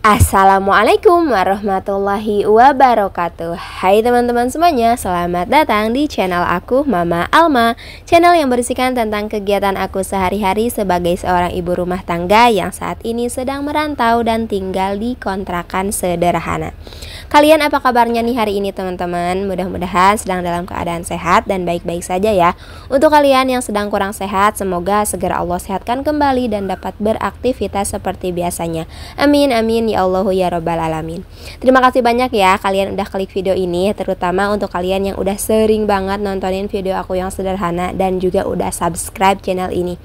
Assalamualaikum warahmatullahi wabarakatuh. Hai teman-teman semuanya, selamat datang di channel aku, Mama Alma. Channel yang berisikan tentang kegiatan aku sehari-hari sebagai seorang ibu rumah tangga yang saat ini sedang merantau dan tinggal di kontrakan sederhana. Kalian apa kabarnya nih hari ini teman-teman? Mudah-mudahan sedang dalam keadaan sehat dan baik-baik saja ya. Untuk kalian yang sedang kurang sehat, semoga segera Allah sehatkan kembali dan dapat beraktivitas seperti biasanya. Amin amin ya Allah ya Rabbal Alamin. Terima kasih banyak ya kalian udah klik video ini, terutama untuk kalian yang udah sering banget nontonin video aku yang sederhana dan juga udah subscribe channel ini.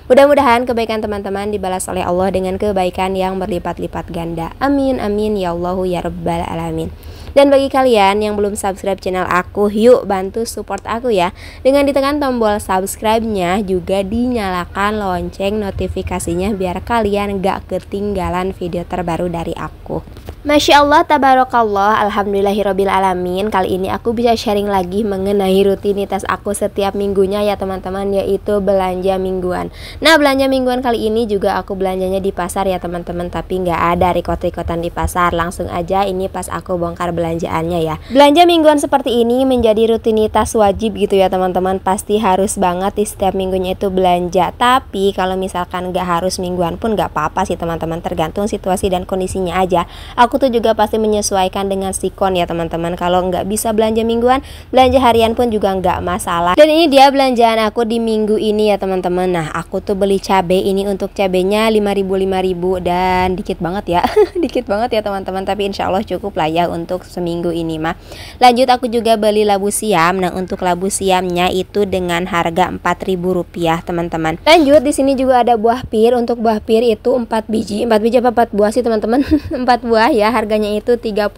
Mudah-mudahan kebaikan teman-teman dibalas oleh Allah dengan kebaikan yang berlipat-lipat ganda. Amin amin ya Allah ya Rabbal Alamin. Dan bagi kalian yang belum subscribe channel aku, yuk bantu support aku ya dengan ditekan tombol subscribe-nya, juga dinyalakan lonceng notifikasinya biar kalian gak ketinggalan video terbaru dari aku. Masya Allah, tabarakallah, alhamdulillahirabbil alamin. Kali ini aku bisa sharing lagi mengenai rutinitas aku setiap minggunya ya teman-teman, yaitu belanja mingguan. Nah, belanja mingguan kali ini juga aku belanjanya di pasar ya teman-teman, tapi nggak ada rekot-rekotan di pasar. Langsung aja ini pas aku bongkar belanjaannya ya. Belanja mingguan seperti ini menjadi rutinitas wajib gitu ya teman-teman. Pasti harus banget di setiap minggunya itu belanja. Tapi kalau misalkan nggak harus mingguan pun nggak apa-apa sih teman-teman, tergantung situasi dan kondisinya aja. Aku tuh juga pasti menyesuaikan dengan sikon ya teman-teman. Kalau nggak bisa belanja mingguan, belanja harian pun juga nggak masalah. Dan ini dia belanjaan aku di minggu ini ya teman-teman. Nah, aku tuh beli cabai ini, untuk cabenya 5.000 dan dikit banget ya. Dikit banget ya teman-teman, tapi insya Allah cukup lah ya untuk seminggu ini mah. Lanjut aku juga beli labu siam. Nah, untuk labu siamnya itu dengan harga Rp4.000 teman-teman. Lanjut di sini juga ada buah pir. Untuk buah pir itu 4 biji apa 4 buah sih teman-teman? 4 buah ya, harganya itu 30.000.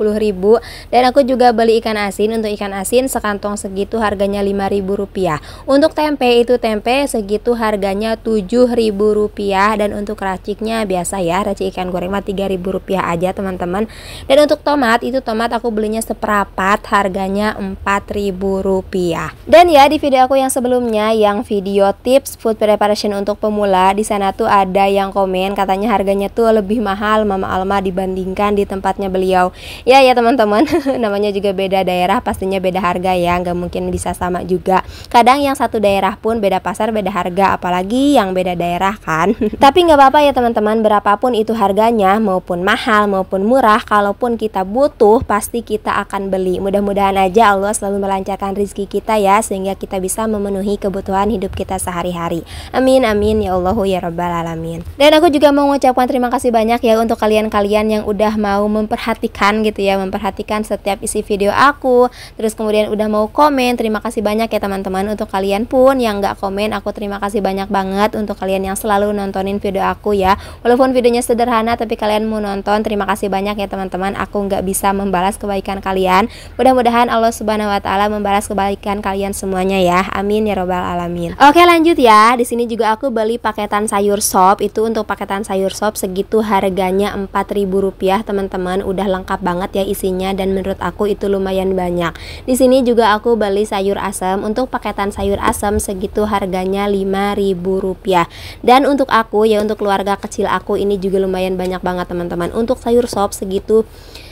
Dan aku juga beli ikan asin. Untuk ikan asin sekantong segitu harganya Rp5.000. Untuk tempe itu tempe segitu harganya Rp7.000. Dan untuk raciknya biasa ya, racik ikan goreng mah Rp3.000 aja teman-teman. Dan untuk tomat itu tomat aku belinya seperapat, harganya Rp4.000. Dan ya di video aku yang sebelumnya, yang video tips food preparation untuk pemula, di sana tuh ada yang komen katanya harganya tuh lebih mahal Mama Alma dibandingkan di tempatnya beliau. Ya teman-teman, namanya juga beda daerah, pastinya beda harga ya, nggak mungkin bisa sama juga. Kadang yang satu daerah pun beda pasar beda harga, apalagi yang beda daerah kan. Tapi nggak apa-apa ya teman-teman, berapapun itu harganya, maupun mahal maupun murah, kalaupun kita butuh pasti kita akan beli. Mudah-mudahan aja Allah selalu melancarkan rezeki kita ya, sehingga kita bisa memenuhi kebutuhan hidup kita sehari-hari. Amin amin ya Allah ya Rabbal Alamin. Dan aku juga mau mengucapkan terima kasih banyak ya untuk kalian-kalian yang udah mau memperhatikan gitu ya, memperhatikan setiap isi video aku, terus kemudian udah mau komen. Terima kasih banyak ya teman-teman. Untuk kalian pun yang nggak komen, aku terima kasih banyak banget. Untuk kalian yang selalu nontonin video aku ya, walaupun videonya sederhana tapi kalian mau nonton, terima kasih banyak ya teman-teman. Aku nggak bisa membalas kebaikan kalian, mudah-mudahan Allah Subhanahu wa Ta'ala membalas kebaikan kalian semuanya ya, amin ya Rabbal Alamin. Oke lanjut ya, di sini juga aku beli paketan sayur sop. Itu untuk paketan sayur sop segitu harganya Rp4.000 teman-teman. Udah lengkap banget ya isinya, dan menurut aku itu lumayan banyak. Di sini juga aku beli sayur asam. Untuk paketan sayur asam segitu harganya Rp5.000. Dan untuk aku ya, untuk keluarga kecil aku ini juga lumayan banyak banget teman-teman. Untuk sayur sop segitu,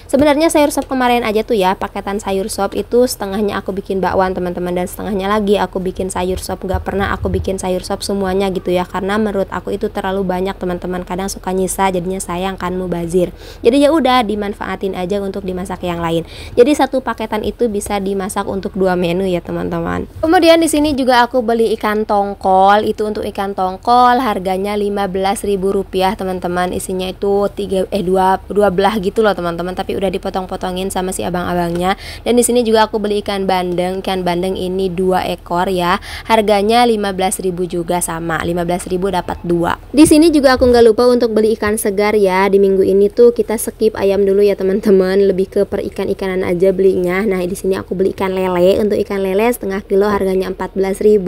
sebenarnya sayur sop kemarin aja tuh ya, paketan sayur sop itu setengahnya aku bikin bakwan teman-teman, dan setengahnya lagi aku bikin sayur sop. Gak pernah aku bikin sayur sop semuanya gitu ya, karena menurut aku itu terlalu banyak teman-teman. Kadang suka nyisa, jadinya sayang kan, mubazir. Jadi ya udah dimanfaatin aja untuk dimasak yang lain. Jadi satu paketan itu bisa dimasak untuk 2 menu ya teman-teman. Kemudian di sini juga aku beli ikan tongkol. Itu untuk ikan tongkol harganya Rp15.000 teman-teman. Isinya itu 2 belah gitu loh teman-teman, tapi udah dipotong-potongin sama si abang-abangnya. Dan di sini juga aku beli ikan bandeng. Ikan bandeng ini 2 ekor ya. Harganya Rp15.000 juga, sama 15.000 dapat 2. Di sini juga aku nggak lupa untuk beli ikan segar ya. Di minggu ini tuh kita skip ayam dulu ya teman-teman, lebih ke per ikan-ikanan aja belinya. Nah, di sini aku beli ikan lele. Untuk ikan lele setengah kilo harganya Rp14.000,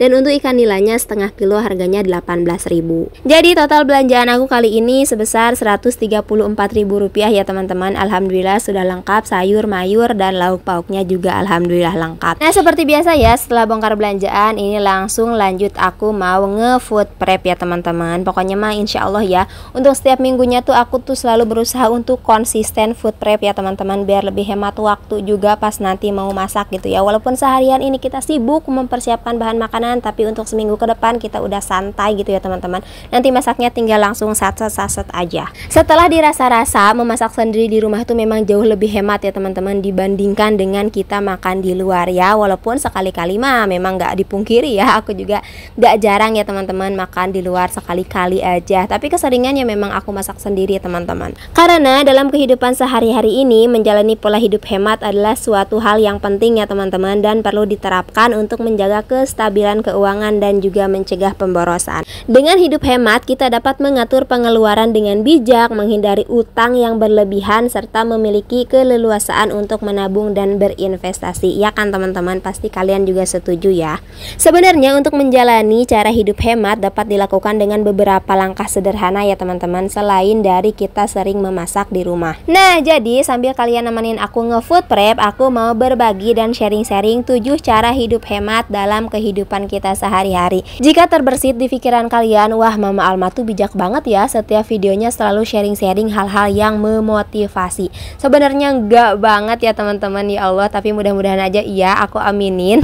dan untuk ikan nilanya setengah kilo harganya Rp18.000. Jadi total belanjaan aku kali ini sebesar Rp134.000 ya teman-teman. alhamdulillah sudah lengkap, sayur, mayur, dan lauk pauknya juga alhamdulillah lengkap. Nah seperti biasa ya, setelah bongkar belanjaan ini langsung lanjut aku mau nge-food prep ya teman-teman. Pokoknya mah insya Allah ya, untuk setiap minggunya tuh aku tuh selalu berusaha untuk konsisten food prep ya teman-teman, biar lebih hemat waktu juga pas nanti mau masak gitu ya. Walaupun seharian ini kita sibuk mempersiapkan bahan makanan, tapi untuk seminggu ke depan kita udah santai gitu ya teman-teman. Nanti masaknya tinggal langsung saset-saset aja. Setelah dirasa-rasa, memasak sendiri di rumah itu memang jauh lebih hemat ya teman-teman dibandingkan dengan kita makan di luar ya. Walaupun sekali-kali mah memang nggak dipungkiri ya, aku juga nggak jarang ya teman-teman makan di luar, sekali-kali aja. Tapi keseringannya memang aku masak sendiri ya teman-teman. Karena dalam kehidupan sehari-hari ini menjalani pola hidup hemat adalah suatu hal yang penting ya teman-teman, dan perlu diterapkan untuk menjaga kestabilan keuangan dan juga mencegah pemborosan. Dengan hidup hemat kita dapat mengatur pengeluaran dengan bijak, menghindari utang yang berlebihan, serta memiliki keleluasaan untuk menabung dan berinvestasi. Ya kan teman-teman, pasti kalian juga setuju ya. Sebenarnya untuk menjalani cara hidup hemat dapat dilakukan dengan beberapa langkah sederhana ya teman-teman, selain dari kita sering memasak di rumah. Nah jadi sambil kalian nemenin aku nge-food prep, aku mau berbagi dan sharing-sharing 7 cara hidup hemat dalam kehidupan kita sehari-hari. Jika terbersit di pikiran kalian, wah Mama Alma tuh bijak banget ya, setiap videonya selalu sharing-sharing hal-hal yang memotivasi. Sebenarnya enggak banget ya teman-teman, ya Allah, tapi mudah-mudahan aja iya, aku aminin.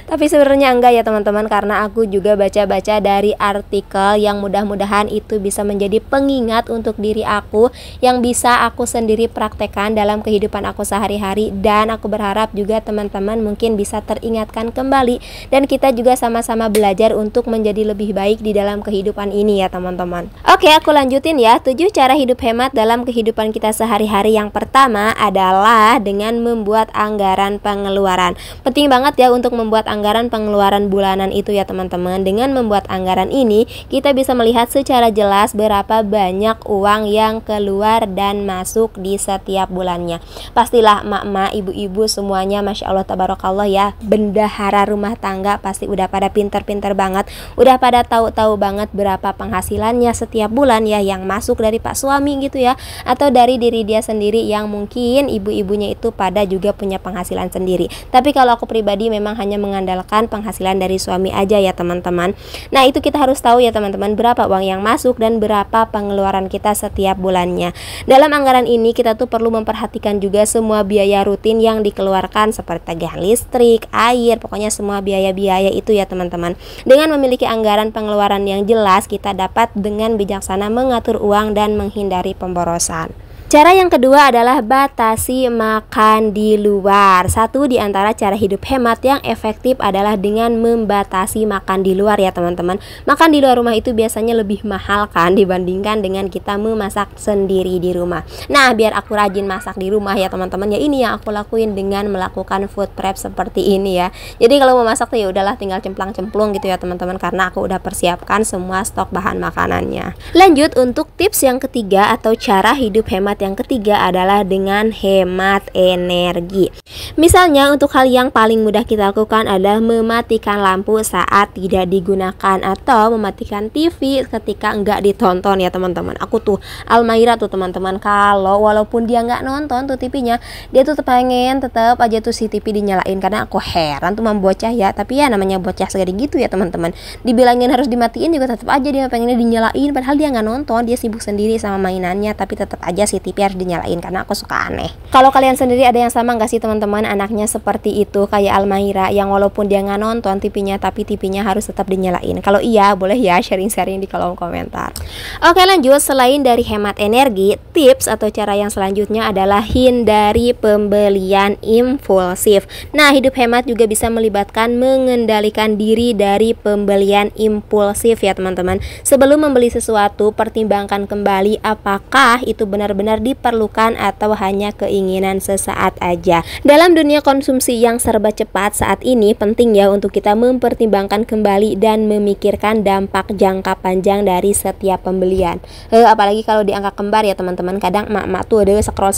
Tapi sebenarnya enggak ya teman-teman, karena aku juga baca-baca dari artikel yang mudah-mudahan itu bisa menjadi pengingat untuk diri aku, yang bisa aku sendiri praktekkan dalam kehidupan aku sehari-hari. Dan aku berharap juga teman-teman mungkin bisa teringatkan kembali, dan kita juga sama-sama belajar untuk menjadi lebih baik di dalam kehidupan ini ya teman-teman. Oke, aku lanjutin ya. 7 cara hidup hemat dalam kehidupan kita sehari-hari. Yang pertama adalah dengan membuat anggaran pengeluaran. Penting banget ya untuk membuat anggaran pengeluaran bulanan itu ya teman-teman. Dengan membuat anggaran ini, kita bisa melihat secara jelas berapa banyak uang yang keluar dan masuk di setiap bulannya. Pastilah emak-emak, ibu-ibu semuanya Masya Allah tabarakallah ya, bendahara rumah tangga pasti udah pada pinter-pinter banget, udah pada tahu-tahu banget berapa penghasilannya setiap bulan ya, yang masuk dari pak suami gitu ya, atau dari diri dia sendiri, yang mungkin ibu-ibunya itu pada juga punya penghasilan sendiri. Tapi kalau aku pribadi memang hanya mengandalkan penghasilan dari suami aja ya teman-teman. Nah itu kita harus tahu ya teman-teman, berapa uang yang masuk dan berapa pengeluaran kita setiap bulannya. Dalam anggaran ini kita tuh perlu memperhatikan juga semua biaya rutin yang dikeluarkan, seperti tagihan listrik, air, pokoknya semua biaya-biaya itu ya teman-teman. Dengan memiliki anggaran pengeluaran yang jelas, kita dapat dengan bijaksana mengatur uang dan menghindari pemborosan. Cara yang kedua adalah batasi makan di luar. Satu di antara cara hidup hemat yang efektif adalah dengan membatasi makan di luar ya teman-teman. Makan di luar rumah itu biasanya lebih mahal kan dibandingkan dengan kita memasak sendiri di rumah. Nah biar aku rajin masak di rumah ya teman-teman, ya ini yang aku lakuin dengan melakukan food prep seperti ini ya. Jadi kalau mau masak tuh ya udahlah tinggal cemplang-cemplung gitu ya teman-teman, karena aku udah persiapkan semua stok bahan makanannya. Lanjut untuk tips yang ketiga atau cara hidup hemat yang ketiga adalah dengan hemat energi. Misalnya untuk hal yang paling mudah kita lakukan adalah mematikan lampu saat tidak digunakan, atau mematikan TV ketika enggak ditonton ya teman-teman. Aku tuh Almaira tuh teman-teman, kalau walaupun dia nggak nonton tuh TV-nya, dia tuh pengen tetap aja tuh si TV dinyalain, karena aku heran tuh membocah ya. Tapi ya namanya bocah segede gitu ya teman-teman, dibilangin harus dimatiin juga tetap aja dia pengennya dinyalain, padahal dia nggak nonton, dia sibuk sendiri sama mainannya, tapi tetap aja si TV harus dinyalain karena aku suka aneh. Kalau kalian sendiri ada yang sama nggak sih teman-teman, anaknya seperti itu kayak Almaira, yang walaupun dia nggak nonton TV-nya tapi TV-nya harus tetap dinyalain? Kalau iya boleh ya sharing-sharing di kolom komentar. Oke lanjut, selain dari hemat energi, tips atau cara yang selanjutnya adalah hindari pembelian impulsif. Nah hidup hemat juga bisa melibatkan mengendalikan diri dari pembelian impulsif ya teman-teman. Sebelum membeli sesuatu, pertimbangkan kembali apakah itu benar-benar diperlukan atau hanya keinginan sesaat aja. Dalam dunia konsumsi yang serba cepat saat ini, penting ya untuk kita mempertimbangkan kembali dan memikirkan dampak jangka panjang dari setiap pembelian. Apalagi kalau di angka kembar ya teman-teman, kadang emak-emak tuh ada scroll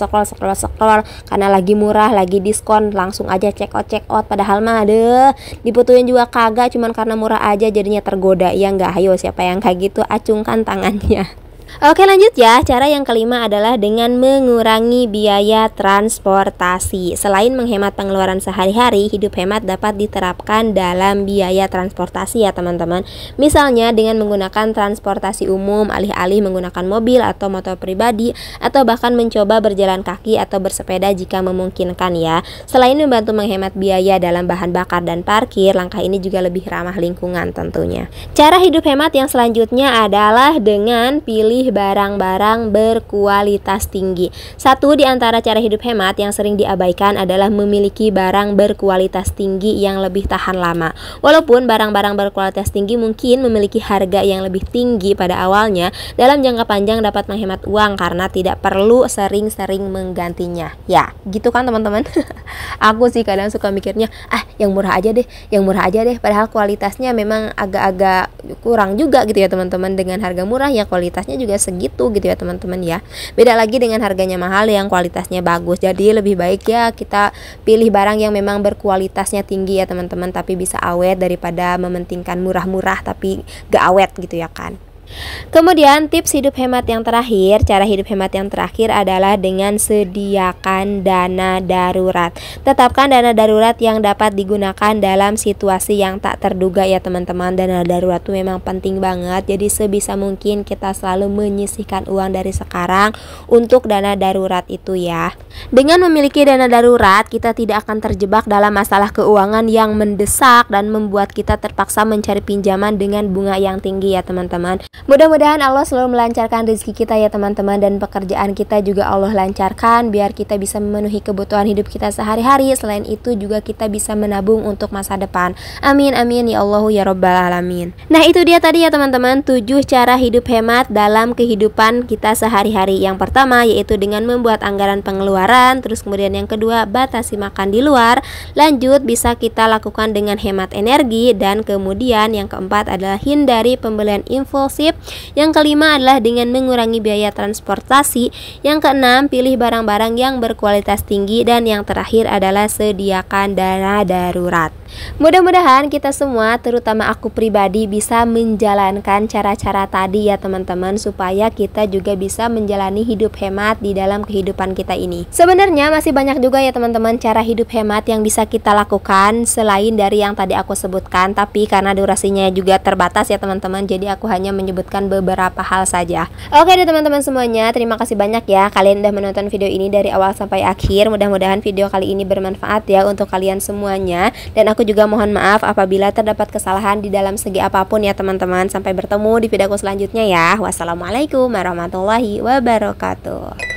karena lagi murah, lagi diskon, langsung aja check out, padahal mah ada diputuin juga kagak, cuman karena murah aja jadinya tergoda. Ya enggak, hayo siapa yang kayak gitu acungkan tangannya. Oke, lanjut ya. Cara yang kelima adalah dengan mengurangi biaya transportasi. Selain menghemat pengeluaran sehari-hari, hidup hemat dapat diterapkan dalam biaya transportasi ya teman-teman. Misalnya dengan menggunakan transportasi umum, alih-alih menggunakan mobil atau motor pribadi, atau bahkan mencoba berjalan kaki atau bersepeda jika memungkinkan ya. Selain membantu menghemat biaya dalam bahan bakar dan parkir, langkah ini juga lebih ramah lingkungan tentunya. Cara hidup hemat yang selanjutnya adalah dengan pilih barang-barang berkualitas tinggi. Satu di antara cara hidup hemat yang sering diabaikan adalah memiliki barang berkualitas tinggi yang lebih tahan lama. Walaupun barang-barang berkualitas tinggi mungkin memiliki harga yang lebih tinggi pada awalnya, dalam jangka panjang dapat menghemat uang karena tidak perlu sering-sering menggantinya. Ya, gitu kan teman-teman? Aku sih kadang suka mikirnya, yang murah aja deh, padahal kualitasnya memang agak-agak kurang juga gitu ya teman-teman. Dengan harga murah ya kualitasnya juga segitu gitu ya teman-teman ya. Beda lagi dengan harganya mahal yang kualitasnya bagus. Jadi lebih baik ya kita pilih barang yang memang berkualitasnya tinggi ya teman-teman, tapi bisa awet daripada mementingkan murah-murah tapi gak awet gitu ya kan. Kemudian tips hidup hemat yang terakhir, cara hidup hemat yang terakhir adalah dengan sediakan dana darurat. Tetapkan dana darurat yang dapat digunakan dalam situasi yang tak terduga ya teman-teman. Dana darurat itu memang penting banget. Jadi sebisa mungkin kita selalu menyisihkan uang dari sekarang untuk dana darurat itu ya. Dengan memiliki dana darurat, kita tidak akan terjebak dalam masalah keuangan yang mendesak dan membuat kita terpaksa mencari pinjaman dengan bunga yang tinggi ya teman-teman. Mudah-mudahan Allah selalu melancarkan rezeki kita ya teman-teman, dan pekerjaan kita juga Allah lancarkan biar kita bisa memenuhi kebutuhan hidup kita sehari-hari. Selain itu juga kita bisa menabung untuk masa depan. Amin amin ya Allah ya Rabbal alamin. Nah, itu dia tadi ya teman-teman 7 cara hidup hemat dalam kehidupan kita sehari-hari. Yang pertama yaitu dengan membuat anggaran pengeluaran, terus kemudian yang kedua batasi makan di luar, lanjut bisa kita lakukan dengan hemat energi, dan kemudian yang keempat adalah hindari pembelian impulsif. Yang kelima adalah dengan mengurangi biaya transportasi. Yang keenam, pilih barang-barang yang berkualitas tinggi, dan yang terakhir adalah sediakan dana darurat. Mudah-mudahan kita semua, terutama aku pribadi, bisa menjalankan cara-cara tadi ya teman-teman, supaya kita juga bisa menjalani hidup hemat di dalam kehidupan kita ini. Sebenarnya masih banyak juga ya teman-teman cara hidup hemat yang bisa kita lakukan selain dari yang tadi aku sebutkan, tapi karena durasinya juga terbatas ya teman-teman, jadi aku hanya menyebutkan beberapa hal saja. Oke deh teman-teman semuanya, terima kasih banyak ya kalian udah menonton video ini dari awal sampai akhir. Mudah-mudahan video kali ini bermanfaat ya untuk kalian semuanya, dan aku juga mohon maaf apabila terdapat kesalahan di dalam segi apapun ya teman-teman. Sampai bertemu di videoku selanjutnya ya. Wassalamualaikum warahmatullahi wabarakatuh.